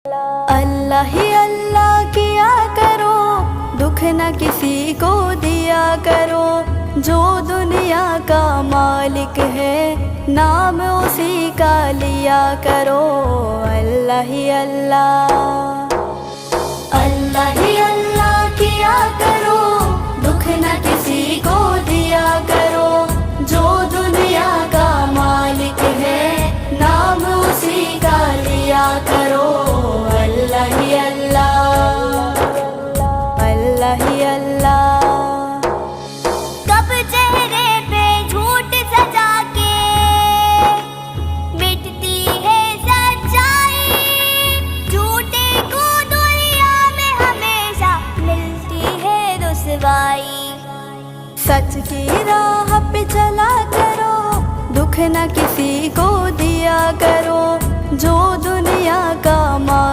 اللہ ہی اللہ کیا کرو، دکھ نہ کسی کو دیا کرو، جو دنیا کا مالک ہے نام اسی کا لیا کرو۔ اللہ ہی اللہ، اللہ ہی اللہ کیا کرو، دکھ نہ کسی کو دیا کرو، جو دنیا کا مالک ہے نام اسی کا لیا کرو۔ اللہ ہی اللہ، اللہ ہی اللہ۔ کب چہرے پہ جھوٹ سجا کے مٹتی ہے سچائی، جھوٹے کو دنیا میں ہمیشہ ملتی ہے رسوائی۔ سچ کی راہ پہ چلا کرو، دکھ نہ کسی کو دیا کرو، جو دنیا کا